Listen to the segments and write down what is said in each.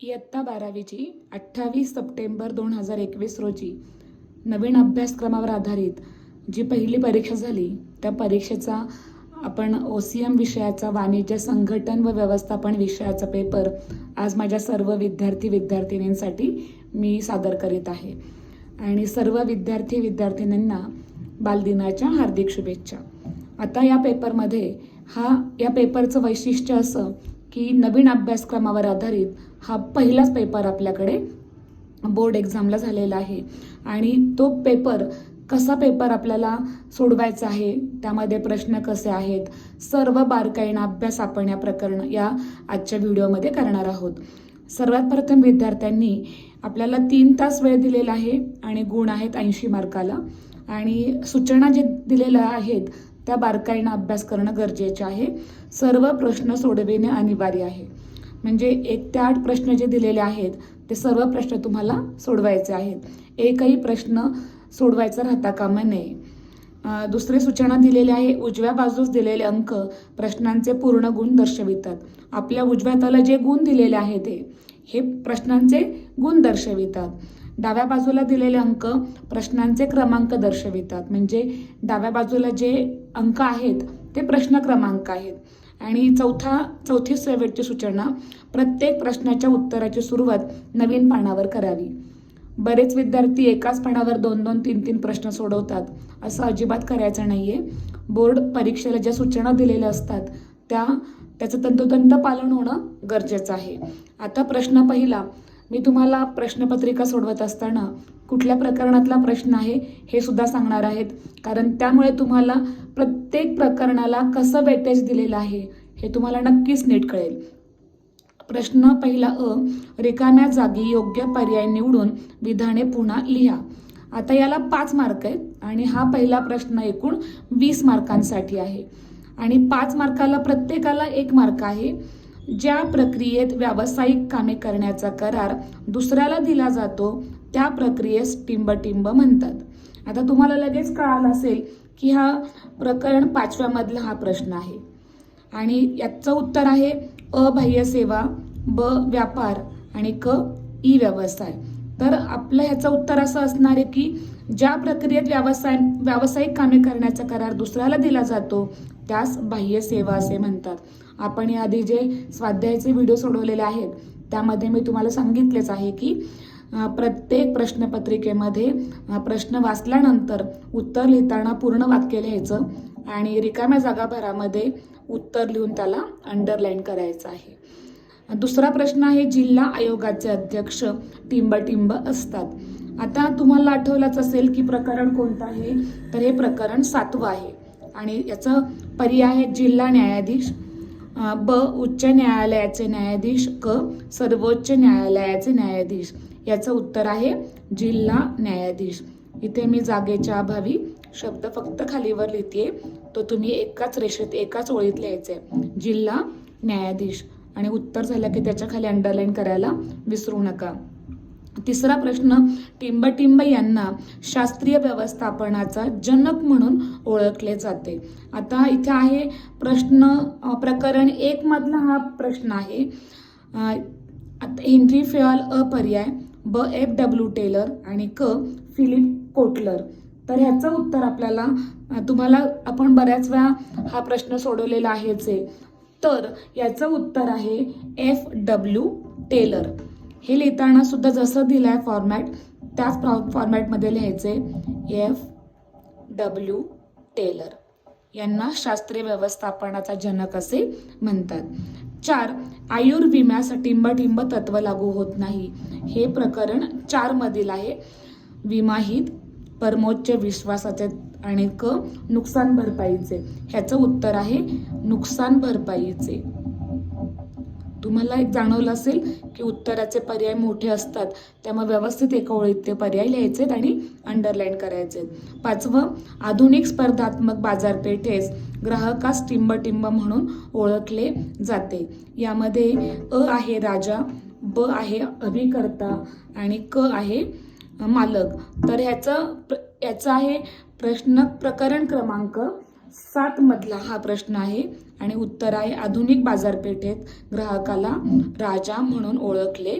इयत्ता 12वीची 28 सप्टेंबर 2021 रोजी नवीन अभ्यासक्रमावर आधारित जी पहिली परीक्षा झाली त्या परीक्षेचा आपण OCM विषयाचा वाणिज्य संघटन व व्यवस्थापन विषयाचा पेपर आज माझ्या सर्व विद्यार्थी-विद्यार्थिनींसाठी मी सादर करीत आहे आणि सर्व विद्यार्थी-विद्यार्थिनींना बालदिनाच्या हार्दिक शुभेच्छा। आता या पेपरमध्ये या पेपरचं वैशिष्ट्य असं की नवीन अभ्यासक्रमावर आधारित हा पहिलाच पेपर आपल्याकडे बोर्ड एक्झामला झालेला आहे आणि तो कसा पेपर आपल्याला सोडवायचा आहे, त्यामध्ये प्रश्न कसे आहेत, सर्व बारकाईने अभ्यास आपण या आजच्या व्हिडिओमध्ये करणार आहोत। सर्वात प्रथम विद्यार्थ्यांनी आपल्याला 3 तास वेळ दिलेला आहे आणि गुण आहेत 80 मार्काला आणि सूचना जे दिलेल्या आहेत त्या बारकाईने अभ्यास करणं गरजेचे आहे। सर्व प्रश्न सोडविणे अनिवार्य आहे, म्हणजे 1 ते 8 प्रश्न जे दिलेले आहेत ते सर्व प्रश्न तुम्हाला सोडवायचे आहेत, एकही प्रश्न सोडवायचा राहता कामा नये। दुसरी सूचना दिलेली आहे, उजव्या बाजूस दिलेले अंक प्रश्नांचे पूर्ण गुण दर्शवितात। आपल्या उजव्या हाताला जे गुण दिलेले आहेत हे प्रश्नांचे गुण दर्शवितात। डाव्या बाजूला दिलेले अंक प्रश्नांचे क्रमांक दर्शवितात, म्हणजे डाव्या बाजूला जे अंक आहेत ते प्रश्न क्रमांक आहेत। आणि चौथी शेवटची सूचना, प्रत्येक प्रश्नाच्या उत्तराची सुरुवात नवीन पानावर करावी। बरेच विद्यार्थी एकाच पानावर 2-2, 3-3 प्रश्न सोडवतात, असं अजिबात करायचं नाहीये। बोर्ड परीक्षेला ज्या सूचना दिलेल्या असतात त्याचं तंतोतंत पालन होणं गरजेचं आहे। आता प्रश्न पहिला, मी तुम्हाला प्रश्नपत्रिका सोडवत असताना कुठल्या प्रकरणातला प्रश्न आहे हे सुद्धा सांगणार आहेत, कारण त्यामुळे तुम्हाला प्रत्येक प्रकरणाला कसं वेटेज दिलेलं आहे हे तुम्हाला नक्कीच नीट कळेल। प्रश्न पहिला अ, रिकाम्या जागी योग्य पर्याय निवडून विधाने पुन्हा लिहा। आता याला 5 मार्क आहेत आणि हा पहिला प्रश्न एकूण 20 मार्कांसाठी आहे आणि 5 मार्काला प्रत्येकाला 1 मार्क आहे। ज्या प्रक्रियेत व्यावसायिक कामे करण्याचा करार दुसऱ्याला दिला जातो त्या प्रक्रियेस टिंब-टिंब म्हणतात। आता तुम्हाला लगेच कळालं असेल की हा प्रकरण 5व्या मधला हा प्रश्न आहे आणि याचं उत्तर आहे अ बाह्य सेवा, ब व्यापार आणि क ई व्यवसाय। तर आपलं ह्याचं उत्तर असं असणार आहे की ज्या प्रक्रियेत व्यावसायिक कामे करण्याचा करार दुसऱ्याला दिला जातो त्यास बाह्य सेवा असे म्हणतात। आपण याआधी जे स्वाध्यायाचे व्हिडिओ सोडवलेले आहेत त्यामध्ये मी तुम्हाला सांगितलेच आहे की प्रत्येक प्रश्नपत्रिकेमध्ये प्रश्न वाचल्यानंतर उत्तर लिहिताना पूर्ण वाक्य लिहायचं आणि रिकाम्या जागाभरामध्ये उत्तर लिहून त्याला अंडरलाईन करायचं आहे। दुसरा प्रश्न आहे, जिल्हा आयोगाचे अध्यक्ष टिंब-टिंब असतात। आता तुम्हाला आठवलंच असेल की प्रकरण कोणतं आहे, तर हे प्रकरण 7वं आहे आणि याचं पर्याय आहे जिल्हा न्यायाधीश, ब उच्च न्यायालयाचे न्यायाधीश, क सर्वोच्च न्यायालयाचे न्यायाधीश। याचं उत्तर आहे जिल्हा न्यायाधीश। इथे मी जागेच्या अभावी शब्द फक्त खालीवर लिहितेय, तो तुम्ही एकाच रेषेत एकाच ओळीत लिहायचे, जिल्हा न्यायाधीश, आणि उत्तर झालं की त्याच्या खाली अंडरलाईन करायला विसरू नका। तिसरा प्रश्न, टिंब-टिंब यांना शास्त्रीय व्यवस्थापनाचा जनक म्हणून ओळखले जाते। आता इथे आहे प्रकरण 1 मधला हा प्रश्न आहे। हेनरी फेयल अ पर्याय, ब F.W. टेलर आणि क फिलिप कोटलर। तर ह्याचं उत्तर आपण बऱ्याच वेळा हा प्रश्न सोडवलेला आहेच आहे, तर याचं उत्तर आहे F.W. टेलर। हे लिहिताना सुद्धा जसं दिलंय फॉर्मॅट त्याच फॉर्मॅटमध्ये लिहायचे, F.W. टेलर यांना शास्त्रीय व्यवस्थापनाचा जनक असे म्हणतात। 4, आयुर्विम्यास टिंब-टिंब तत्व लागू होत नाही। हे प्रकरण 4 मधील आहे। विमाहित, परमोच्च विश्वासाचे आणि क नुकसान भरपाईचे। ह्याचं उत्तर आहे नुकसान भरपाईचे। तुम्हाला एक जाणवलं असेल की उत्तराचे पर्याय मोठे असतात, त्यामुळे व्यवस्थित एका ओळीत ते पर्याय लिहायचे आणि अंडरलाईन करायचे। 5वं, आधुनिक स्पर्धात्मक बाजारपेठेस ग्राहकास टिंब-टिंब म्हणून ओळखले जाते। यामध्ये अ आहे राजा, ब आहे अभिकर्ता आणि क आहे मालक। तर याचा आहे प्रकरण क्रमांक 7 मधला हा प्रश्न आहे आणि उत्तर आहे आधुनिक बाजारपेठेत ग्राहकाला राजा म्हणून ओळखले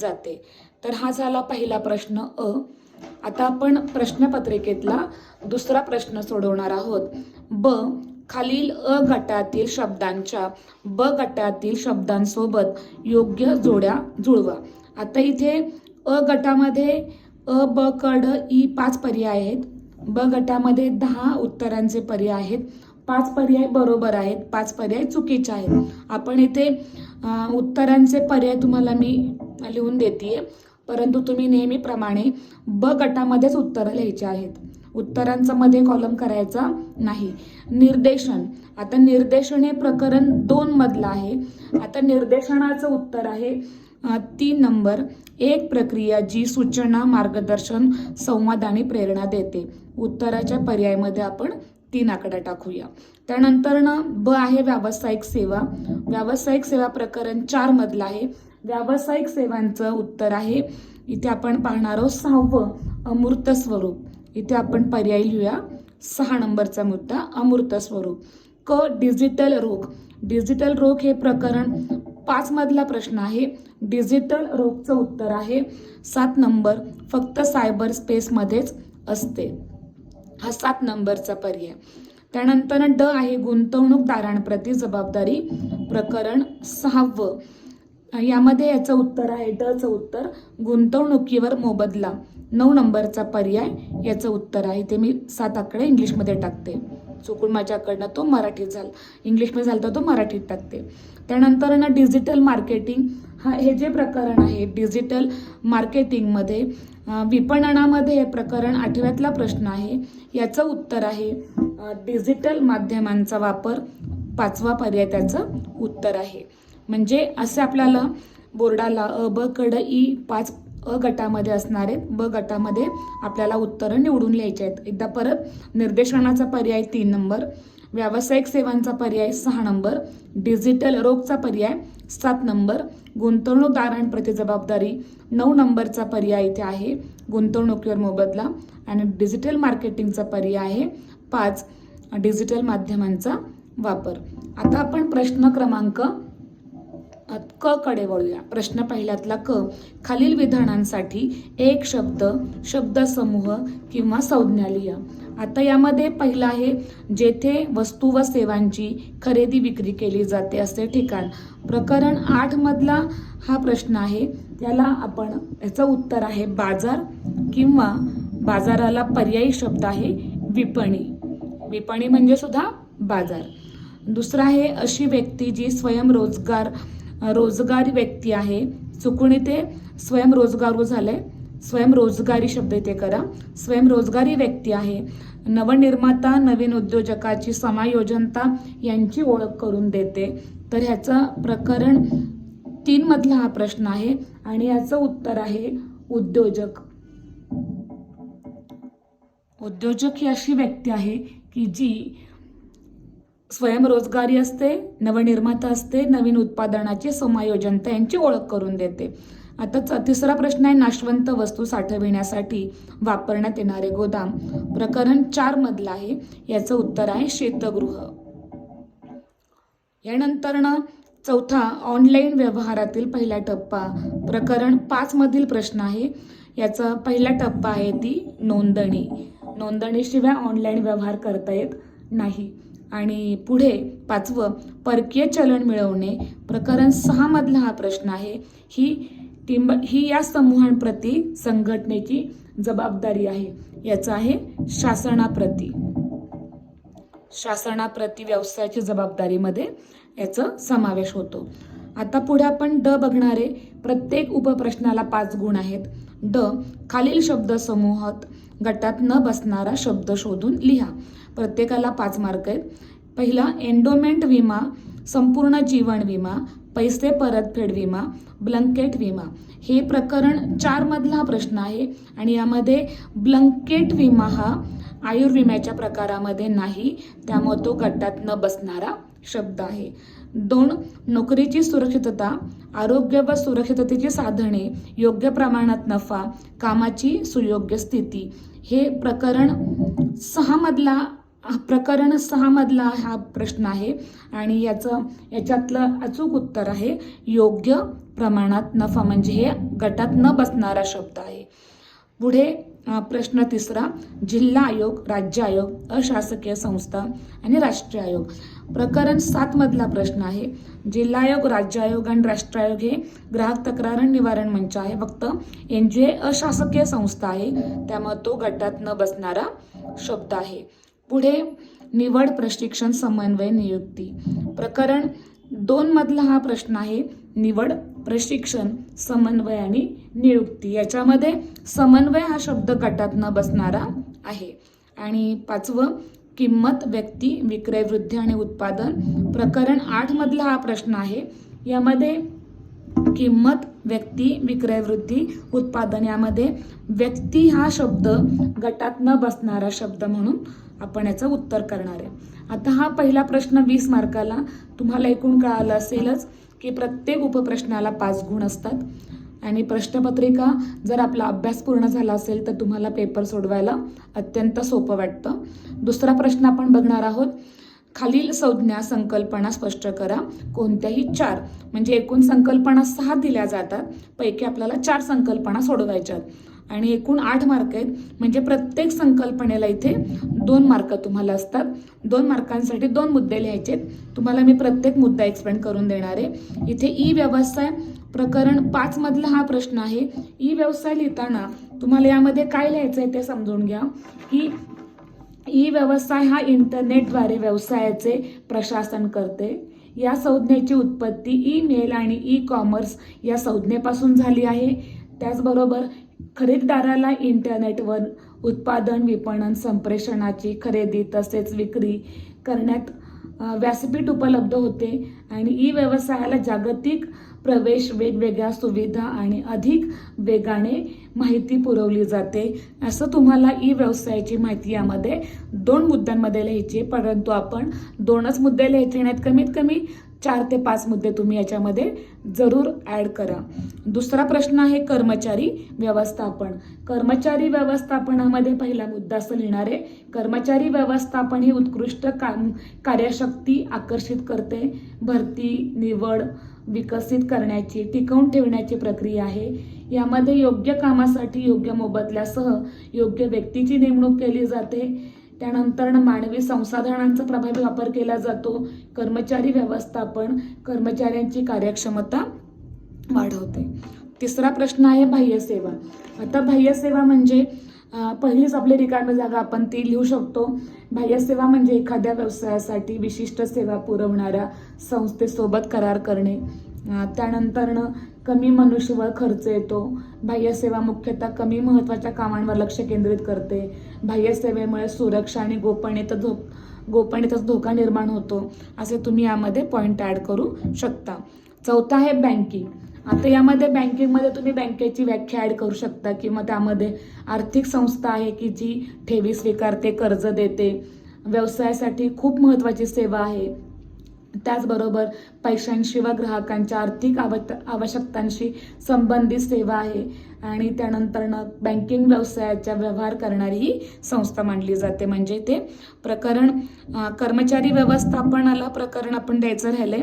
जाते. तर हा झाला पहिला प्रश्न अ. आता आपण प्रश्नपत्रिकेतला दुसरा प्रश्न सोडवणार आहोत. ब, खालील अ गटातील शब्दांच्या ब गटातील शब्दांसोबत योग्य जोड्या जुळवा. आता इथे अ गटामध्ये अ, ब, क, ड, ई 5 पर्याय आहेत. ब गटामध्ये 10 उत्तरांचे पर्याय आहेत. 5 पर्याय बरोबर आहेत, 5 पर्याय चुकीचे आहेत. आपण इथे उत्तरांचे पर्याय तुम्हाला मी लिहून देते, परंतु तुम्ही नेहमीप्रमाणे ब गटामध्येच उत्तरं लिहायची आहेत. उत्तरांचा मध्ये कॉलम करायचा नाही. निर्देशन, आता निर्देशन हे प्रकरण 2 मधलं आहे. आता निर्देशनाचं उत्तर आहे 3 नंबर. एक प्रक्रिया जी सूचना, मार्गदर्शन, संवाद आणि प्रेरणा देते. उत्तराच्या पर्यायामध्ये आपण 3 आकडा टाकूया. त्यानंतर ब आहे व्यावसायिक सेवा. व्यावसायिक सेवा प्रकरण 4 मधलं आहे. व्यावसायिक सेवांचं उत्तर आहे, इथे आपण पाहणार आहोत 6वं, अमूर्त स्वरूप. इथे आपण पर्याय लिहूया 6 नंबरचा मुद्दा अमूर्त स्वरूप. क, डिजिटल रोग. डिजिटल रोग हे प्रकरण 5 मधला प्रश्न आहे. डिजिटल रोगचं उत्तर आहे 7 नंबर, फक्त सायबर स्पेसमध्येच असते. हा 7 नंबरचा पर्याय. त्यानंतर ड आहे गुंतवणूकदारांप्रती जबाबदारी प्रकरण 6वं. यामध्ये याचं उत्तर आहे डचं उत्तर गुंतवणुकीवर मोबदला. 9 नंबरचा पर्याय याचं उत्तर आहे. ते मी 7 आकडे इंग्लिशमध्ये टाकते. चुकून माझ्याकडनं तो मराठीत झाला, इंग्लिशमध्ये झाला तर तो मराठीत टाकते. त्यानंतर डिजिटल मार्केटिंग, हे जे प्रकरण आहे डिजिटल मार्केटिंगमध्ये विपणनामध्ये हे प्रकरण 8व्यातला प्रश्न आहे. याचं उत्तर आहे डिजिटल माध्यमांचा वापर. 5वा पर्याय त्याचं उत्तर आहे. म्हणजे असे आपल्याला बोर्डाला अ, ब, क, ड, ई 5 अ गटामध्ये असणार आहेत. ब गटामध्ये आपल्याला उत्तरं निवडून लिहायची आहेत. एकदा परत, निर्देशनाचा पर्याय 3 नंबर, व्यावसायिक सेवांचा पर्याय 6 नंबर, डिजिटल रोगचा पर्याय 7 नंबर, गुंतवणूकदारांप्रती जबाबदारी 9 नंबरचा पर्याय इथे आहे गुंतवणुकीवर मोबदला, आणि डिजिटल मार्केटिंगचा पर्याय आहे 5, डिजिटल माध्यमांचा वापर. आता आपण प्रश्न क्रमांक क कडे वळूया. प्रश्न पहिल्यातला क, खालील विधानांसाठी एक शब्द, शब्दसमूह किंवा संज्ञा लिहा. आता यामध्ये पहिला आहे जेथे वस्तू व सेवांची खरेदी विक्री केली जाते असे ठिकाण. प्रकरण 8 मधला हा प्रश्न आहे. त्याला आपण, याचं उत्तर आहे बाजार किंवा बाजाराला पर्यायी शब्द आहे विपणी. विपणी म्हणजे सुद्धा बाजार. दुसरा आहे अशी व्यक्ती जी रोजगारी व्यक्ती आहे. चुकून इथे स्वयंरोजगारू झालंय, स्वयंरोजगारी शब्द इथे करा. स्वयंरोजगारी व्यक्ती आहे. नवनिर्माता, नवीन उद्योजकाची समायोजनता यांची ओळख करून देते. तर ह्याचं प्रकरण 3 मधला हा प्रश्न आहे आणि याचं उत्तर आहे उद्योजक. उद्योजक ही अशी व्यक्ती आहे की जी स्वयंरोजगारी असते, नवनिर्माता असते, नवीन उत्पादनाची समायोजनता यांची ओळख करून देते. आता तिसरा प्रश्न आहे नाशवंत वस्तू साठविण्यासाठी वापरण्यात येणारे गोदाम. प्रकरण 4 मधला आहे. याचं उत्तर आहे शीतगृह. यानंतर चौथा, ऑनलाईन व्यवहारातील पहिला टप्पा. प्रकरण 5 मधील प्रश्न आहे. याचा पहिला टप्पा आहे ती नोंदणी. नोंदणीशिवाय ऑनलाईन व्यवहार करता येत नाही. आणि पुढे 5वं, परकीय चलन मिळवणे. प्रकरण 6 मधला हा प्रश्न आहे. ही या समूहांप्रती संघटनेची जबाबदारी आहे. याचं आहे शासनाप्रती. शासनाप्रती व्यवसायाची जबाबदारीमध्ये याचा समावेश होतो. आता पुढे आपण ड बघणारे. प्रत्येक उपप्रश्नाला 5 गुण आहेत. ड, खालील शब्द समूहात गटात न बसणारा शब्द शोधून लिहा. प्रत्येकाला 5 मार्क आहेत. पहिला, एंडोमेंट विमा, संपूर्ण जीवन विमा, पैसे परतफेड विमा, ब्लँकेट विमा. हे प्रकरण 4 मधला प्रश्न आहे आणि यामध्ये ब्लँकेट विमा हा आयुर्विम्याच्या प्रकारामध्ये नाही, त्यामुळे तो गटात न बसणारा शब्द आहे. 2, नोकरीची सुरक्षितता, आरोग्य व सुरक्षिततेची साधने, योग्य प्रमाणात नफा, कामाची सुयोग्य स्थिती. हे प्रकरण 6 मधला प्रकरण 6 मधला हा प्रश्न आहे आणि याच्यातलं अचूक उत्तर आहे योग्य प्रमाणात नफा, म्हणजे हे गटात न बसणारा शब्द आहे. पुढे प्रश्न 3, जिल्हा आयोग, राज्य आयोग, अशासकीय संस्था आणि राष्ट्रीय आयोग. प्रकरण 7 मधला प्रश्न आहे. जिल्हा आयोग, राज्य आयोग आणि राष्ट्रीय आयोग हे ग्राहक तक्रार निवारण मंच आहे. फक्त NGO अशासकीय संस्था आहे, त्यामुळे तो गटात न बसणारा शब्द आहे. पुढे निवड, प्रशिक्षण, समन्वय, नियुक्ती. प्रकरण 2 मधला हा प्रश्न आहे. निवड, प्रशिक्षण, समन्वय आणि नियुक्ती. याच्यामध्ये समन्वय हा शब्द गटात न बसणारा आहे. आणि 5, किंमत, व्यक्ती, विक्रय वृद्धी आणि उत्पादन. प्रकरण 8 मधला हा प्रश्न आहे. यामध्ये किंमत, व्यक्ती, विक्रय वृद्धी, उत्पादन, यामध्ये व्यक्ती हा शब्द गटात न बसणारा शब्द म्हणून आपण याचं उत्तर करणार आहे. आता हा पहिला प्रश्न 20 मार्काला. तुम्हाला एकूण कळालं असेलच की प्रत्येक उपप्रश्नाला 5 गुण असतात आणि प्रश्नपत्रिका जर आपला अभ्यास पूर्ण झाला असेल तर तुम्हाला पेपर सोडवायला अत्यंत सोपं वाटतं. दुसरा प्रश्न आपण बघणार आहोत. खालील संज्ञा, संकल्पना स्पष्ट करा. कोणत्याही 4, म्हणजे एकूण संकल्पना 6 दिल्या जातात, पैकी आपल्याला 4 संकल्पना सोडवायच्यात आणि एकूण 8 मार्क आहेत, म्हणजे प्रत्येक संकल्पनेला इथे 2 मार्क तुम्हाला असतात. 2 मार्कांसाठी 2 मुद्दे लिहायचे. तुम्हाला मी प्रत्येक मुद्दा एक्सप्लेन करून देणार आहे. इथे ई व्यवसाय प्रकरण 5 मधला हा प्रश्न आहे. ई व्यवसाय लिहिताना तुम्हाला यामध्ये काय लिहायचं आहे ते समजून घ्या की ई व्यवसाय हा इंटरनेटद्वारे व्यवसायाचे प्रशासन करते. या संज्ञेची उत्पत्ती ईमेल आणि ई-कॉमर्स या संज्ञेपासून झाली आहे. त्याचबरोबर खरेदीदाराला इंटरनेटवर उत्पादन, विपणन, संप्रेषणाची, खरेदी तसेच विक्री करण्यात व्यासपीठ उपलब्ध होते आणि ई व्यवसायाला जागतिक प्रवेश, वेगवेगळ्या सुविधा आणि अधिक वेगाने माहिती पुरवली जाते. असं तुम्हाला ई व्यवसायाची माहिती यामध्ये 2 मुद्द्यांमध्ये लिहायची, परंतु आपण 2च मुद्दे लिहायचे नाहीत. कमीत कमी 4 ते 5 मुद्दे तुम्ही याच्यामध्ये जरूर ॲड करा. दुसरा प्रश्न आहे कर्मचारी व्यवस्थापन. कर्मचारी व्यवस्थापनामध्ये पहिला मुद्दा असं लिहिणार आहे. कर्मचारी व्यवस्थापन ही उत्कृष्ट कार्यशक्ती आकर्षित करते. भरती, निवड, विकसित करण्याची, टिकवून ठेवण्याची प्रक्रिया आहे. यामध्ये योग्य कामासाठी योग्य मोबदल्यासह योग्य व्यक्तीची नेमणूक केली जाते. त्यानंतर मानवी संसाधनांचा प्रभावी वापर केला जातो. कर्मचारी व्यवस्थापन कर्मचाऱ्यांची कार्यक्षमता वाढवते. तिसरा प्रश्न आहे बाह्यसेवा. आता बाह्यसेवा म्हणजे पहिलीच आपली रिकामी जागा आपण ती लिहू शकतो. बाह्यसेवा म्हणजे एखाद्या व्यवसायासाठी विशिष्ट सेवा पुरवणाऱ्या संस्थेसोबत करार करणे. त्यानंतरनं कमी मनुष्यबळ खर्च येतो. बाह्यसेवा मुख्यतः कमी महत्त्वाच्या कामांवर लक्ष केंद्रित करते. बाह्यसेवेमुळे सुरक्षा आणि गोपनीयतेचा धोका निर्माण होतो. असे तुम्ही यामध्ये पॉईंट ॲड करू शकता. चौथा आहे बँकिंग. आता यामध्ये बँकिंगमध्ये तुम्ही बँकेची व्याख्या ॲड करू शकता किंवा त्यामध्ये आर्थिक संस्था आहे की जी ठेवी स्वीकारते, कर्ज देते, व्यवसायासाठी खूप महत्त्वाची सेवा आहे. त्याचबरोबर पैशांशी व ग्राहकांच्या आर्थिक आवश्यकतांशी संबंधित सेवा आहे आणि त्यानंतरनं बँकिंग व्यवसायाचा व्यवहार करणारी ही संस्था मानली जाते. म्हणजे ते प्रकरण कर्मचारी व्यवस्थापनाला प्रकरण आपण द्यायचं राहिलंय.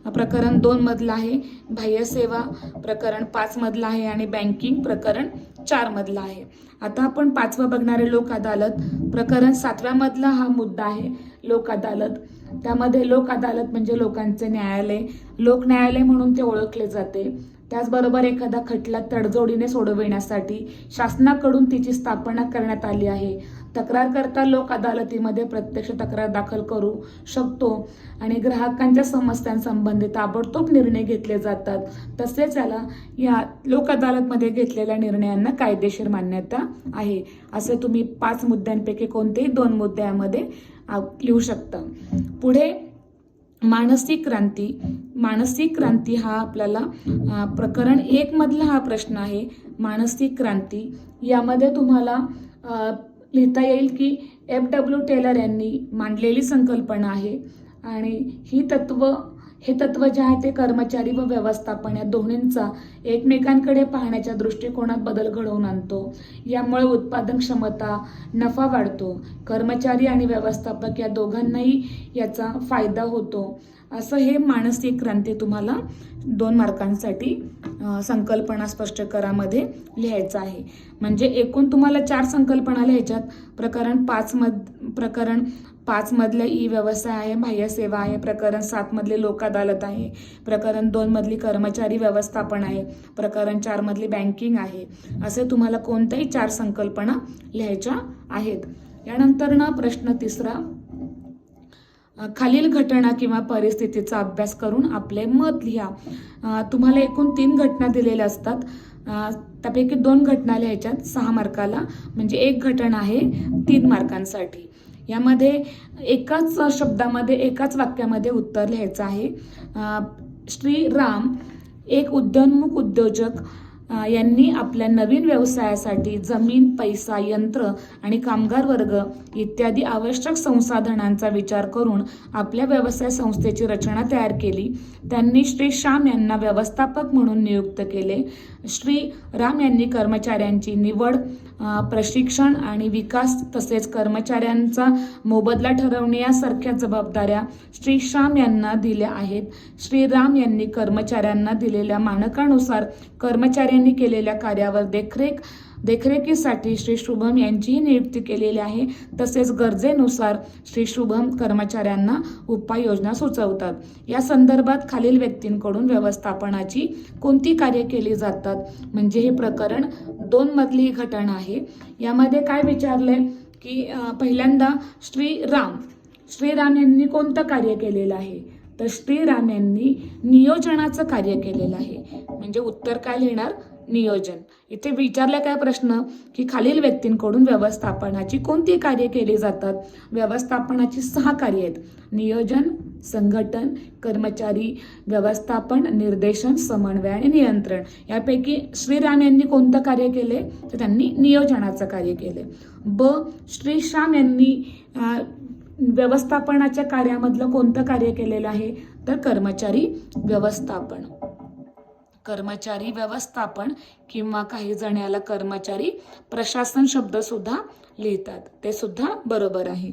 प्रकरण 2 मधलं आहे. बाह्यसेवा प्रकरण 5 मधलं आहे आणि बँकिंग प्रकरण 4 मधलं आहे. आता आपण 5वं बघणारे लोक अदालत. प्रकरण 7व्या मधला हा मुद्दा आहे लोक अदालत. त्यामध्ये लोक अदालत म्हणजे लोकांचे न्यायालय, लोक न्यायालय म्हणून ते ओळखले जाते. त्याचबरोबर एखादा खटला तडजोडीने सोडविण्यासाठी शासनाकडून तिची स्थापना करण्यात आली आहे. तक्रारकर्ता लोक अदालतीमध्ये प्रत्यक्ष तक्रार दाखल करू शकतो आणि ग्राहकांच्या समस्यांसंबंधी ताबडतोब निर्णय घेतले जातात. तसेच या लोक अदालतमध्ये घेतलेल्या निर्णयांना कायदेशीर मान्यता आहे. असे तुम्ही 5 मुद्द्यांपैकी कोणतेही 2 मुद्दे यामध्ये लिहू शकता. पुढे मानसिक क्रांती. मानसिक क्रांती हा आपल्याला प्रकरण 1 मधला हा प्रश्न आहे. मानसिक क्रांती यामध्ये तुम्हाला लिहिता येईल की F.W. टेलर यांनी मांडलेली संकल्पना आहे आणि ही तत्व हे तत्व जे आहे ते कर्मचारी व व्यवस्थापन या दोन्हींचा एकमेकांकडे पाहण्याच्या दृष्टिकोनात बदल घडवून आणतो. यामुळे उत्पादन क्षमता, नफा वाढतो. कर्मचारी आणि व्यवस्थापक या दोघांनाही याचा फायदा होतो. असं हे मानसिक क्रांती तुम्हाला 2 मार्कांसाठी संकल्पना स्पष्टीकरणामध्ये लिहायचं आहे. म्हणजे एकूण तुम्हाला 4 संकल्पना लिहायच्यात. प्रकरण 5 मधले ई व्यवसाय आहे, बाह्य सेवा आहे. प्रकरण 7 मधले लोक अदालत आहे. प्रकरण 2 मधली कर्मचारी व्यवस्थापन आहे. प्रकरण 4 मधली बँकिंग आहे. असे तुम्हाला कोणत्याही 4 संकल्पना लिहायच्या आहेत. यानंतर प्रश्न 3, खालील घटना किंवा परिस्थितीचा अभ्यास करून आपले मत लिहा. तुम्हाला एकूण 3 घटना दिलेल्या असतात. त्यापैकी 2 घटना लिहायच्यात 6 मार्काला, म्हणजे 1 घटना आहे 3 मार्कांसाठी. यामध्ये एकाच शब्दामध्ये, एकाच वाक्यामध्ये उत्तर लिहायचं आहे. श्री राम, एक उदयोन्मुख उद्योजक, यांनी आपल्या नवीन व्यवसायासाठी जमीन, पैसा, यंत्र आणि कामगार वर्ग इत्यादी आवश्यक संसाधनांचा विचार करून आपल्या व्यवसाय संस्थेची रचना तयार केली. त्यांनी श्री श्याम यांना व्यवस्थापक म्हणून नियुक्त केले. श्री राम यांनी कर्मचाऱ्यांची निवड, प्रशिक्षण आणि विकास तसेच कर्मचाऱ्यांचा मोबदला ठरवणे यासारख्या जबाबदाऱ्या श्री श्याम यांना दिल्या आहेत. श्री राम यांनी कर्मचाऱ्यांना दिलेल्या मानकानुसार कर्मचाऱ्यांनी केलेल्या कार्यावर देखरेखीसाठी श्री शुभम यांचीही नियुक्ती केलेली आहे. तसेच गरजेनुसार श्री शुभम कर्मचाऱ्यांना उपाययोजना सुचवतात. या संदर्भात खालील व्यक्तींकडून व्यवस्थापनाची कोणती कार्य केली जातात? म्हणजे हे प्रकरण 2 मधली घटना आहे. यामध्ये काय विचारले की पहिल्यांदा श्री राम यांनी कोणतं कार्य केलेलं आहे? तर श्री राम यांनी नियोजनाचं कार्य केलेलं आहे. म्हणजे उत्तर काय लिहिणार? नियोजन. इथे विचारले काय प्रश्न की खालील व्यक्तींकडून व्यवस्थापनाची कोणती कार्य केली जातात? व्यवस्थापनाची 6 कार्य आहेत: नियोजन, संघटन, कर्मचारी व्यवस्थापन, निर्देशन, समन्वय आणि नियंत्रण. यापैकी श्रीराम यांनी कोणतं कार्य केले? तर त्यांनी नियोजनाचं कार्य केले. श्री श्याम यांनी व्यवस्थापनाच्या कार्यामधलं कोणतं कार्य केलेलं आहे? तर कर्मचारी व्यवस्थापन किंवा काही जण याला कर्मचारी प्रशासन शब्द सुद्धा लिहितात, ते सुद्धा बरोबर आहे.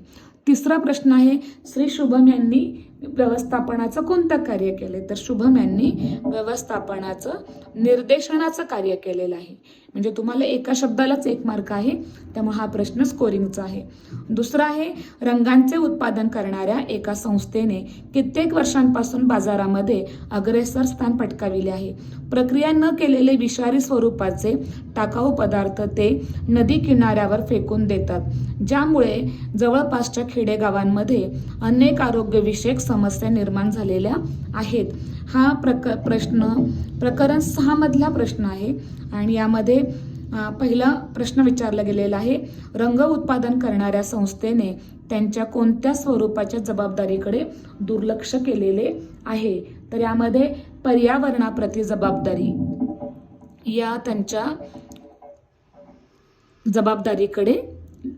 3रा प्रश्न आहे, श्री शुभम यांनी व्यवस्थापनाचं कोणतं कार्य केले? तर शुभम यांनी व्यवस्थापनाचं निर्देशनाचं कार्य केलेलं आहे. म्हणजे तुम्हाला एका शब्दालाच 1 मार्क आहे, त्यामुळे हा प्रश्न स्कोरिंगचा आहे. 2रा आहे, रंगांचे उत्पादन करणाऱ्या एका संस्थेने कित्येक वर्षांपासून बाजारामध्ये अग्रेसर स्थान पटकाविले आहे. प्रक्रिया न केलेले विषारी स्वरूपाचे टाकाऊ पदार्थ ते नदी किनाऱ्यावर फेकून देतात, ज्यामुळे जवळपासच्या खेडेगावांमध्ये अनेक आरोग्यविषयक समस्या निर्माण झालेल्या आहेत. हा प्रकरण 6 मधला प्रश्न आहे. आणि यामध्ये पहिला प्रश्न विचारला गेलेला आहे, रंग उत्पादन करणाऱ्या संस्थेने त्यांच्या कोणत्या स्वरूपाच्या जबाबदारीकडे दुर्लक्ष केलेले आहे? तर यामध्ये पर्यावरणाप्रती जबाबदारी या त्यांच्या जबाबदारीकडे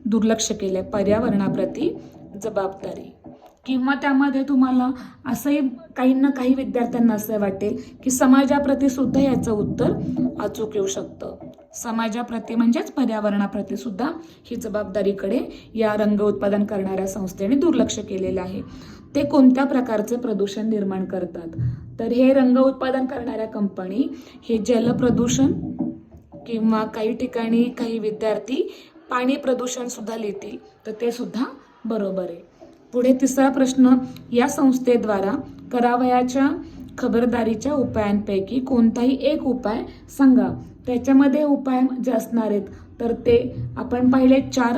दुर्लक्ष केले. पर्यावरणाप्रती जबाबदारी. किंवा त्यामध्ये तुम्हाला असंही काही विद्यार्थ्यांना असं वाटेल की समाजाप्रती सुद्धा याचं उत्तर अचूक येऊ शकतं. समाजाप्रती म्हणजेच पर्यावरणाप्रती सुद्धा ही जबाबदारीकडे या रंग उत्पादन करणाऱ्या संस्थेने दुर्लक्ष केलेलं आहे. ते कोणत्या प्रकारचे प्रदूषण निर्माण करतात? तर हे रंग उत्पादन करणाऱ्या कंपनी हे जलप्रदूषण किंवा काही ठिकाणी काही विद्यार्थी पाणी प्रदूषण सुद्धा लिहितील, तर ते सुद्धा बरोबर आहे. पुढे 3रा प्रश्न, या संस्थेद्वारा करावयाच्या खबरदारीच्या उपायांपैकी कोणताही एक उपाय सांगा. त्याच्यामध्ये उपाय जे असणार आहेत तर ते आपण पाहिले 4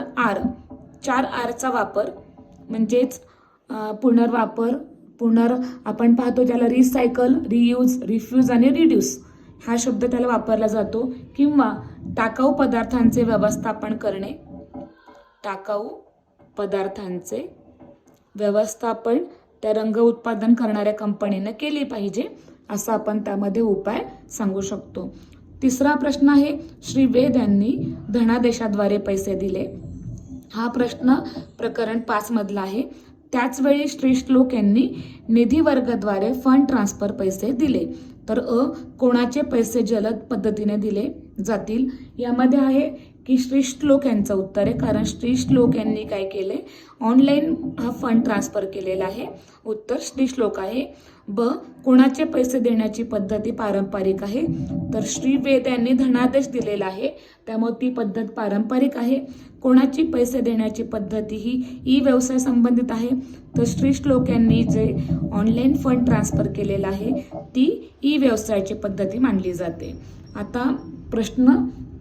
Rचा वापर, म्हणजेच पुनर्वापर, आपण पाहतो ज्याला रिसायकल, रियूज, रिफ्यूज आणि रिड्यूस हा शब्द त्याला वापरला जातो. किंवा टाकाऊ पदार्थांचे व्यवस्थापन करणे. टाकाऊ पदार्थांचे व्यवस्थापन त्या रंग उत्पादन करणाऱ्या कंपनीने केली पाहिजे, असं आपण त्यामध्ये उपाय सांगू शकतो. 3रा प्रश्न आहे, श्री वेद यांनी धनादेशाद्वारे पैसे दिले. हा प्रश्न प्रकरण 5 मधला आहे. त्याच वेळी श्री श्लोक यांनी निधी वर्गाद्वारे फंड ट्रान्सफर पैसे दिले. तर कोणाचे पैसे जलद पद्धतीने दिले जातील. यामध्ये आहे की श्री श्लोक यांचं उत्तर आहे, कारण श्री श्लोक यांनी काय केले, ऑनलाईन हा फंड ट्रान्सफर केलेला आहे. उत्तर श्री श्लोक आहे. कोणाचे पैसे देण्याची पद्धती पारंपरिक आहे, तर श्री वेद यांनी धनादेश दिलेला आहे, त्यामुळे ती पद्धत पारंपरिक आहे. कोणाची पैसे देण्याची पद्धती ही ई व्यवसाय संबंधित आहे, तर श्री श्लोक यांनी जे ऑनलाईन फंड ट्रान्सफर केलेला आहे ती ई व्यवसायाची पद्धती मानली जाते. आता प्रश्न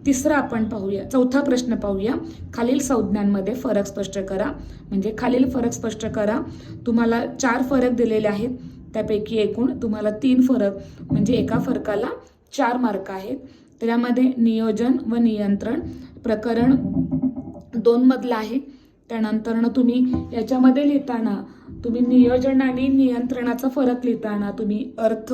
तिसरा आपण पाहूया. चौथा प्रश्न पाहूया. खालील संज्ञांमध्ये फरक स्पष्ट करा. म्हणजे खालील फरक स्पष्ट करा. तुम्हाला 4 फरक दिलेले आहेत, त्यापैकी एकूण तुम्हाला 3 फरक म्हणजे एका फरकाला 4 मार्क आहेत. त्यामध्ये नियोजन व नियंत्रण प्रकरण 2 मधलं आहे. त्यानंतर तुम्ही याच्यामध्ये लिहिताना तुम्ही नियोजन आणि नियंत्रणाचा फरक लिहिताना तुम्ही अर्थ,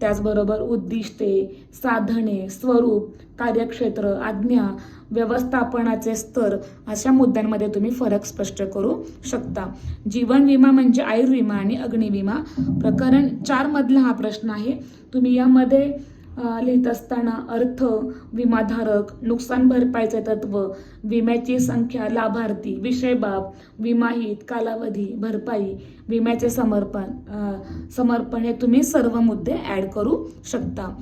त्याचबरोबर उद्दिष्टे, साधने, स्वरूप, कार्यक्षेत्र, आज्ञा, व्यवस्थापनाचे स्तर अशा मुद्द्यांमध्ये तुम्ही फरक स्पष्ट करू शकता. जीवन विमा म्हणजे आयुर्विमा आणि अग्निविमा प्रकरण 4 मधला हा प्रश्न आहे. तुम्ही यामध्ये लिहित असताना अर्थ, विमाधारक, नुकसान भरपाईचे तत्व, विम्याची संख्या, लाभार्थी, विषयबाब, विमाहित, कालावधी, भरपाई, विम्याचे समर्पण हे तुम्ही सर्व मुद्दे ऍड करू शकता.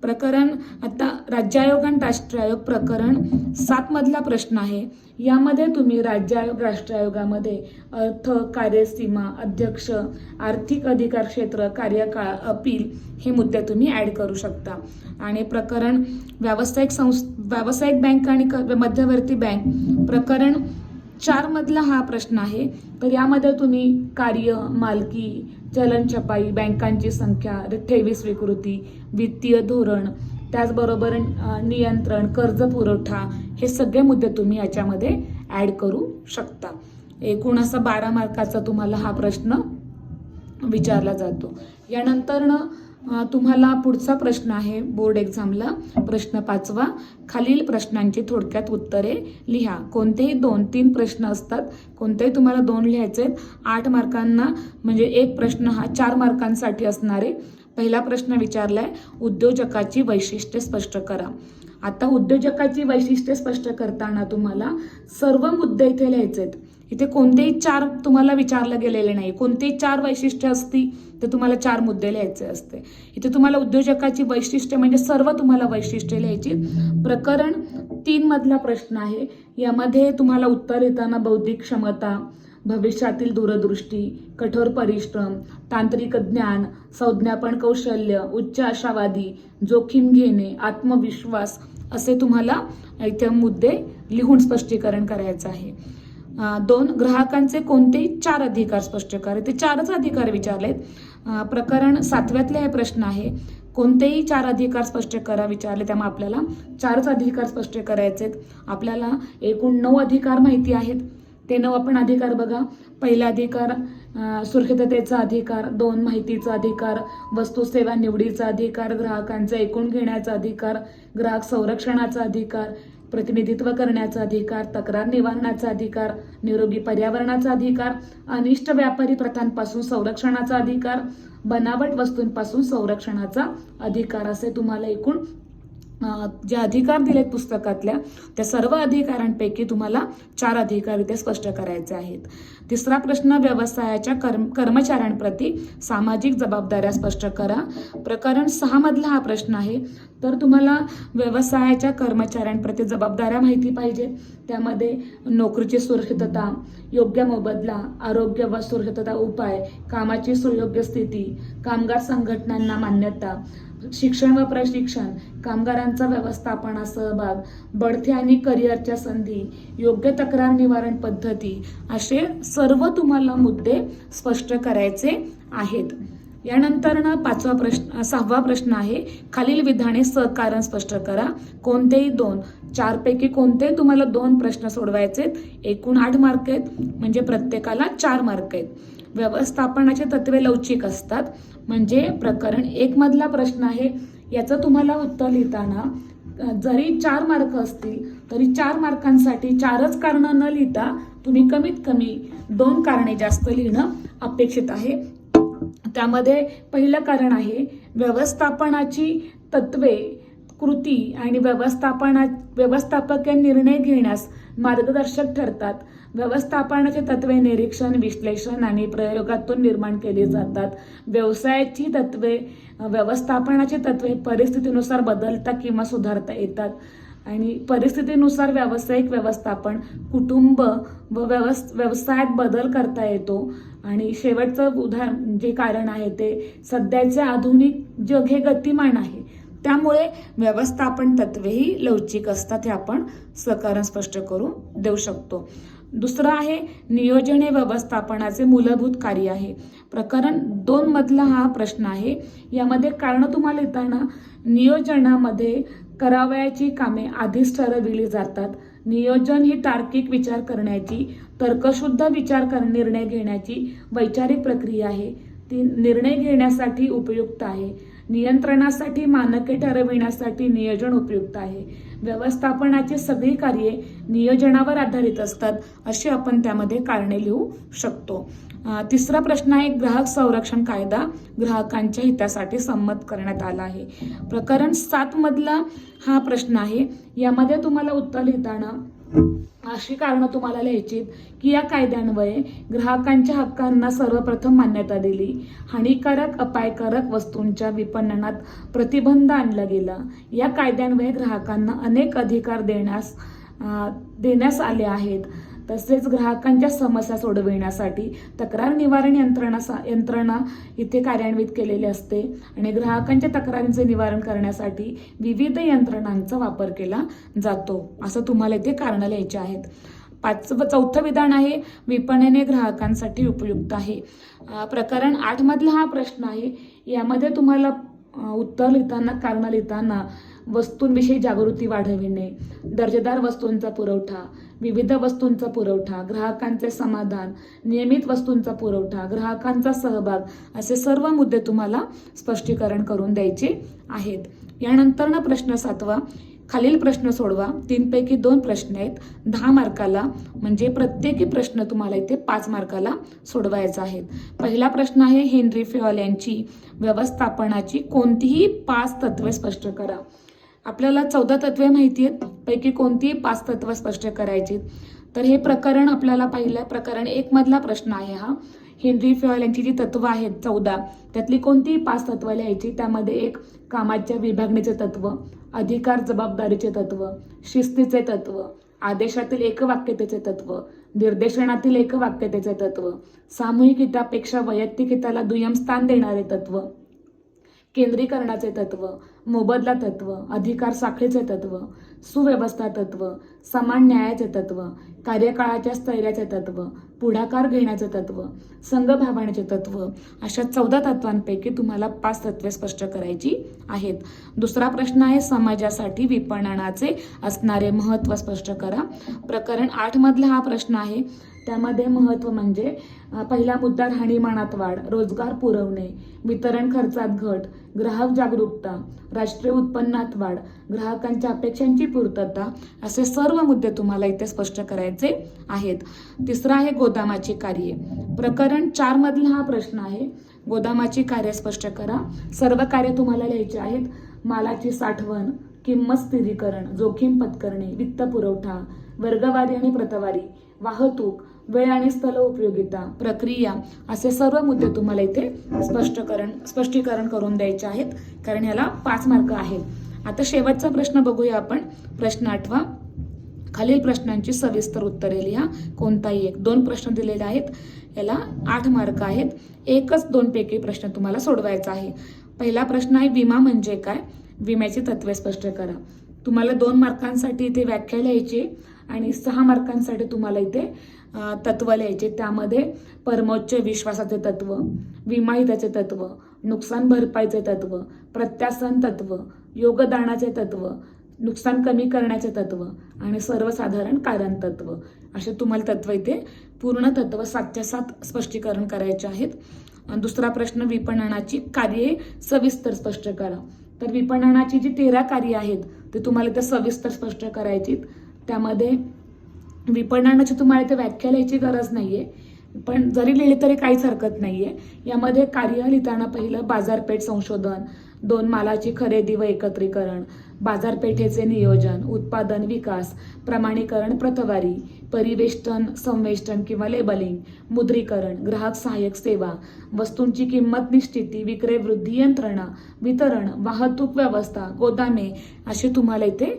प्रकरण आता राज्य आयोग आणि राष्ट्र आयोग प्रकरण 7 मधला प्रश्न आहे. यामध्ये तुम्ही राज्य आयोग राष्ट्र आयोगामध्ये अर्थ, कार्यसीमा, अध्यक्ष, आर्थिक अधिकार क्षेत्र, कार्यकाळ, अपील हे मुद्दे तुम्ही ऍड करू शकता. आणि प्रकरण व्यावसायिक बँक आणि मध्यवर्ती बँक प्रकरण 4 मधला हा प्रश्न आहे. तर यामध्ये तुम्ही कार्य, मालकी, चलन छपाई, बँकांची संख्या, ठेवी स्वीकृती, वित्तीय धोरण, त्याचबरोबर नियंत्रण, कर्ज पुरवठा हे सगळे मुद्दे तुम्ही याच्यामध्ये ऍड करू शकता. एकूण असा 12 मार्काचा तुम्हाला हा प्रश्न विचारला जातो. यानंतर तुम्हाला पुढचा प्रश्न आहे बोर्ड एक्झामला प्रश्न 5वा. खालील प्रश्नांची थोडक्यात उत्तरे लिहा. कोणतेही 2-3 प्रश्न असतात, कोणतेही तुम्हाला 2 लिहायचे. 8 मार्कांना म्हणजे एक प्रश्न हा 4 मार्कांसाठी असणारे. पहिला प्रश्न विचारलाय उद्योजकाची वैशिष्ट्ये स्पष्ट करा. आता उद्योजकाची वैशिष्ट्ये स्पष्ट करताना तुम्हाला सर्व मुद्दे इथे लिहायचे. इथे कोणतेही 4 तुम्हाला विचारलं गेलेले नाही. कोणतेही 4 वैशिष्ट्ये असती तर तुम्हाला 4 मुद्दे लिहायचे असते. इथे तुम्हाला उद्योजकाची वैशिष्ट्ये म्हणजे सर्व तुम्हाला वैशिष्ट्ये लिहायची. प्रकरण 3 मधला प्रश्न आहे. यामध्ये तुम्हाला उत्तर देताना बौद्धिक क्षमता, भविष्यातील दूरदृष्टी, कठोर परिश्रम, तांत्रिक ज्ञान, संज्ञापन कौशल्य, उच्च आशावादी, जोखीम घेणे, आत्मविश्वास असे तुम्हाला इथे मुद्दे लिहून स्पष्टीकरण करायचं आहे. 2 ग्राहकांचे कोणतेही 4 अधिकार स्पष्ट करा. ते 4च अधिकार विचारलेत. प्रकरण 7व्यातले हे प्रश्न आहे. कोणतेही 4 अधिकार स्पष्ट करा विचारले, त्यामुळे आपल्याला 4च अधिकार स्पष्ट करायचे. आपल्याला एकूण 9 अधिकार माहिती आहेत. ते 9 आपण अधिकार बघा. पहिला अधिकार सुरक्षिततेचा अधिकार, 2 माहितीचा अधिकार, वस्तू सेवा निवडीचा अधिकार, ग्राहकांचा एकूण घेण्याचा अधिकार, ग्राहक संरक्षणाचा अधिकार, प्रतिनिधित्व करण्याचा अधिकार, तक्रार निवारणाचा अधिकार, निरोगी पर्यावरणाचा अधिकार, अनिष्ट व्यापारी प्रथांपासून संरक्षणाचा अधिकार, बनावट वस्तूंपासून संरक्षणाचा अधिकार असे तुम्हाला एकूण जे अधिकार दिलेत पुस्तकातल्या त्या सर्व अधिकारांपैकी तुम्हाला 4 अधिकार इथे स्पष्ट करायचे आहेत. तिसरा प्रश्न व्यवसायाच्या कर्मचाऱ्यांप्रती सामाजिक जबाबदाऱ्या स्पष्ट करा. प्रकरण 6 मधला हा प्रश्न आहे. तर तुम्हाला व्यवसायाच्या कर्मचाऱ्यांप्रती जबाबदाऱ्या माहिती पाहिजे. त्यामध्ये नोकरीची सुरक्षितता, योग्य मोबदला, आरोग्य व सुरक्षितता उपाय, कामाची सुयोग्य स्थिती, कामगार संघटनांना मान्यता, शिक्षण व प्रशिक्षण, कामगारांचा व्यवस्थापना सहभाग, बढती आणि करिअरच्या संधी, योग्य तक्रार निवारण पद्धती असे सर्व तुम्हाला मुद्दे स्पष्ट करायचे आहेत. यानंतर 6वा प्रश्न आहे. खालील विधाने सहकारण स्पष्ट करा. कोणतेही 2, 4 पैकी कोणतेही तुम्हाला 2 प्रश्न सोडवायचे. एकूण 8 मार्क आहेत, म्हणजे प्रत्येकाला 4 मार्क आहेत. व्यवस्थापनाचे तत्वे लवचिक असतात. म्हणजे प्रकरण 1 मधला प्रश्न आहे. याचं तुम्हाला उत्तर लिहिताना जरी 4 मार्क असतील तरी 4 मार्कांसाठी 4च कारणं न लिहिता तुम्ही कमीत कमी 2 कारणे जास्त लिहिणं अपेक्षित आहे. त्यामध्ये पहिलं कारण आहे व्यवस्थापनाची तत्वे, कृती आणि व्यवस्थापकीय निर्णय घेण्यास मार्गदर्शक ठरतात. व्यवस्थापनाची तत्वे निरीक्षण, विश्लेषण आणि प्रयोगातून निर्माण केली जातात. व्यवसायाची तत्वे, व्यवस्थापनाची तत्वे परिस्थितीनुसार बदलता किंवा सुधारता येतात आणि परिस्थितीनुसार व्यावसायिक व्यवस्थापन, कुटुंब व व्यवसायात बदल करता येतो. आणि शेवटचं उदाहरण जे कारण आहे ते सध्याचे आधुनिक जग हे गतिमान आहे, त्यामुळे व्यवस्थापन तत्वेही लवचिक असतात, हे आपण सकारण स्पष्ट करून देऊ शकतो. दुसरं आहे नियोजन हे व्यवस्थापनाचे मूलभूत कार्य आहे. प्रकरण 2 मधला हा प्रश्न आहे. यामध्ये कारण तुम्हाला लिहिताना नियोजनामध्ये करावयाची कामे आधीच ठरविली जातात. नियोजन ही तार्किक विचार करण्याची, तर्कशुद्ध निर्णय घेण्याची वैचारिक प्रक्रिया आहे. ती निर्णय घेण्यासाठी उपयुक्त आहे. नियंत्रणासाठी, मानके ठरविण्यासाठी नियोजन उपयुक्त आहे. व्यवस्थापनाची सगळी कार्ये नियोजनावर आधारित असतात, अशी आपण त्यामध्ये कारणे लिहू शकतो. तिसरा प्रश्न आहे ग्राहक संरक्षण कायदा ग्राहकांच्या हितासाठी संमत करण्यात आला आहे. प्रकरण 7 मधला हा प्रश्न आहे. यामध्ये तुम्हाला उत्तर लिहिताना अशी कारणं तुम्हाला लिहायची की या कायद्यान्वये ग्राहकांच्या हक्कांना सर्वप्रथम मान्यता दिली. हानिकारक, अपायकारक वस्तूंच्या विपणनात प्रतिबंध आणला गेला. या कायद्यान्वये ग्राहकांना अनेक अधिकार देण्यास आले आहेत. तसेच ग्राहकांच्या समस्या सोडविण्यासाठी तक्रार निवारण यंत्रणा इथे कार्यान्वित केलेली असते आणि ग्राहकांच्या तक्रारींचे निवारण करण्यासाठी विविध यंत्रणांचा वापर केला जातो, असं तुम्हाला इथे कारणं लिहायची आहेत. 4थं विधान आहे विपणने ग्राहकांसाठी उपयुक्त आहे. प्रकरण 8 मधला हा प्रश्न आहे. यामध्ये तुम्हाला उत्तर लिहिताना, कारणं लिहिताना वस्तूंविषयी जागृती वाढविणे, दर्जेदार वस्तूंचा पुरवठा, विविध वस्तूंचा पुरवठा, ग्राहकांचे समाधान, नियमित वस्तूंचा पुरवठा, ग्राहकांचा सहभाग, असे सर्व मुद्दे तुम्हाला स्पष्टीकरण करून द्यायचे आहेत. यानंतर प्रश्न 7वा, खालील प्रश्न सोडवा. 3 पैकी 2 प्रश्न आहेत, 10 मार्काला, म्हणजे प्रत्येकी प्रश्न तुम्हाला इथे 5 मार्काला सोडवायचा आहे. पहिला प्रश्न आहे हेनरी फेयल यांची व्यवस्थापनाची कोणतीही 5 तत्वे स्पष्ट करा. आपल्याला 14 तत्वे माहिती आहेत, पैकी कोणतीही 5 तत्व स्पष्ट करायची. तर हे प्रकरण आपल्याला पहिलं प्रकरण 1 मधला प्रश्न आहे हा. हेनरी फेयल यांची जी तत्व आहेत 14, त्यातली कोणतीही 5 तत्व लिहायची. त्यामध्ये 1 कामाच्या विभागणीचे तत्व, अधिकार जबाबदारीचे तत्व, शिस्तीचे तत्व, आदेशातील एकवाक्यतेचे तत्व, निर्देशनातील एकवाक्यतेचे तत्व, सामूहिक हितापेक्षा वैयक्तिक हिताला दुय्यम स्थान देणारे तत्व, केंद्रीकरणाचे तत्व, मोबदला तत्व, अधिकार साखळीचे तत्व, सुव्यवस्था तत्व, समान न्यायाचे तत्व, कार्यकाळाच्या स्थैर्याचे तत्व, पुढाकार घेण्याचे तत्व, संघभावनेचे तत्व, अशा 14 तत्वांपैकी तुम्हाला 5 तत्वे स्पष्ट करायची आहेत. दुसरा प्रश्न आहे समाजासाठी विपणनाचे असणारे महत्त्व स्पष्ट करा. प्रकरण 8 मधला हा प्रश्न आहे. त्यामध्ये महत्त्व म्हणजे पहिला मुद्दा राहणीमानात वाढ, रोजगार पुरवणे, वितरण खर्चात घट, ग्राहक जागरूकता, राष्ट्रीय उत्पन्नात वाढ, ग्राहकांच्या अपेक्षांची पूर्तता, असे सर्व मुद्दे तुम्हाला इथे स्पष्ट करायचे आहेत. तिसरा आहे गोदामाची कार्ये. प्रकरण 4 मधला हा प्रश्न आहे. गोदामाची कार्य स्पष्ट करा. सर्व कार्य तुम्हाला लिहायची आहेत. मालाची साठवण, किंमत स्थिरीकरण, जोखीम पत्करणे, वित्त पुरवठा, वर्गवारी आणि प्रतवारी, वाहतूक, वेळ आणि स्थल उपयोगिता, प्रक्रिया, असे सर्व मुद्दे तुम्हाला इथे स्पष्टीकरण करून द्यायचे आहेत, कारण ह्याला 5 मार्क आहेत. आता शेवटचा प्रश्न बघूया आपण. प्रश्न 8वा, खालील प्रश्नांची सविस्तर उत्तरे लिहा. कोणताही एक. 2 प्रश्न दिलेले आहेत, याला 8 मार्क आहेत. एकच 2 पैकी प्रश्न तुम्हाला सोडवायचा आहे. पहिला प्रश्न आहे विमा म्हणजे काय, विम्याची तत्वे स्पष्ट करा. तुम्हाला 2 मार्कांसाठी इथे व्याख्या लिहायची आणि 6 मार्कांसाठी तुम्हाला इथे तत्व लिहायचे. त्यामध्ये परमोच्च विश्वासाचे तत्व, विमाहिताचे तत्व, नुकसान भरपाईचे तत्व, प्रत्यासन तत्व, योगदानाचे तत्व, नुकसान कमी करण्याचे तत्व आणि सर्वसाधारण कारण तत्व, असे तुम्हाला तत्व इथे पूर्ण तत्व 7च्या 7 स्पष्टीकरण करायचे आहेत. दुसरा प्रश्न विपणनाची कार्ये सविस्तर स्पष्ट करा. तर विपणनाची जी 13 कार्ये आहेत ते तुम्हाला इथे सविस्तर स्पष्ट करायची. त्यामध्ये विपणनाची तुम्हाला इथे व्याख्या लिहायची गरज नाहीये. पण जरी लिहिले तरी काहीच हरकत नाहीये. यामध्ये कार्य लिहिताना पहिलं बाजारपेठ संशोधन, 2 मालाची खरेदी व एकत्रीकरण, बाजारपेठेचे नियोजन, उत्पादन विकास, प्रमाणीकरण प्रतवारी, परिवेष्टन, संवेष्टन किंवा लेबलिंग, मुद्रीकरण, ग्राहक सहाय्यक सेवा, वस्तूंची किंमत निश्चिती, विक्रय वृद्धी यंत्रणा, वितरण, वाहतूक व्यवस्था, गोदामे असे तुम्हाला इथे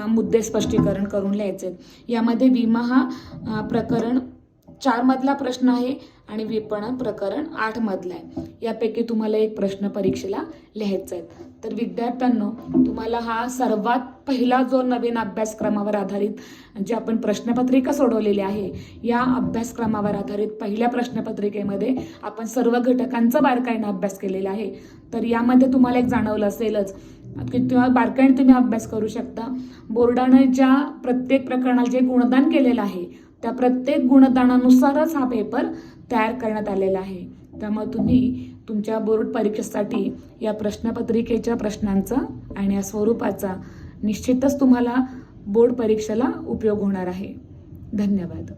मुद्दे स्पष्टीकरण करून लिहायचे. यामध्ये विमा हा प्रकरण 4 मधला प्रश्न आहे आणि विपणन प्रकरण 8 मधला आहे. यापैकी तुम्हाला एक प्रश्न परीक्षेला लिहायचा आहे. तर विद्यार्थ्यांनो, तुम्हाला हा सर्वात पहिला जो नवीन अभ्यासक्रमावर आधारित जे आपण प्रश्नपत्रिका सोडवलेली आहे, या अभ्यासक्रमावर आधारित पहिल्या प्रश्नपत्रिकेमध्ये आपण सर्व घटकांचा बारकाईने अभ्यास केलेला आहे. तर यामध्ये तुम्हाला एक जाणवलं असेलच की बारकाईने तुम्ही अभ्यास करू शकता. बोर्डाने ज्या प्रत्येक प्रकरणाला जे गुणदान केलेलं आहे त्या प्रत्येक गुणदानानुसारच हा पेपर तयार करण्यात आलेला आहे. त्यामुळे तुम्ही तुमच्या बोर्ड परीक्षेसाठी या प्रश्नपत्रिकेच्या प्रश्नांचा आणि या स्वरूपाचा निश्चितच तुम्हाला बोर्ड परीक्षेला उपयोग होणार आहे. धन्यवाद.